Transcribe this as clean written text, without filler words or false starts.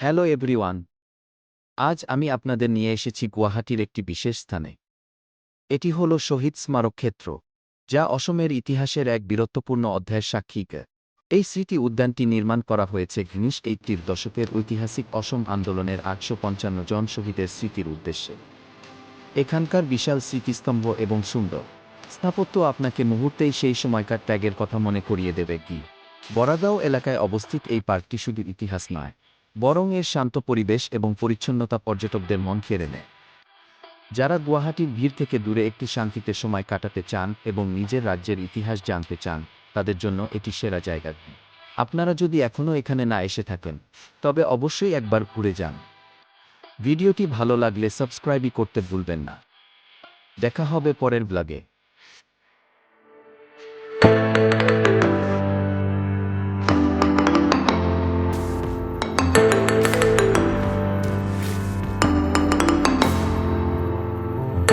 Hello everyone. আজ আমি আপনাদের নিয়ে এসেছি গুয়াহাটির একটি বিশেষ স্থানে। এটি হল শহীদ স্মারক ক্ষেত্র, যা অসমের ইতিহাসের এক বীরত্বপূর্ণ অধ্যায়ের সাক্ষী। এই স্মৃতি উদ্যানটি নির্মাণ করা হয়েছে 1980-র দশকের ঐতিহাসিক অসম আন্দোলনের 855 জন শহীদের স্মৃতির উদ্দেশ্যে। এখানকার বিশাল স্মৃতিস্তম্ভ এবং সুন্দর স্থাপত্য আপনাকে মুহূর্তেই সেই সময়কার ত্যাগের কথা মনে করিয়ে দেবে। বরাগাঁও এলাকায় অবস্থিত এই পার্কটি শুধু ইতিহাস নয়, বরং এর শান্ত পরিবেশ এবং পরিচ্ছন্নতা পর্যটকদের মন কেড়ে নেয়। যারা গুয়াহাটির ভিড় থেকে দূরে একটি শান্তিতে সময় কাটাতে চান এবং নিজের রাজ্যের ইতিহাস জানতে চান, তাদের জন্য এটি সেরা জায়গা। আপনারা যদি এখনও এখানে না এসে থাকেন, তবে অবশ্যই একবার ঘুরে যান। ভিডিওটি ভালো লাগলে সাবস্ক্রাইবই করতে ভুলবেন না। দেখা হবে পরের ব্লগে।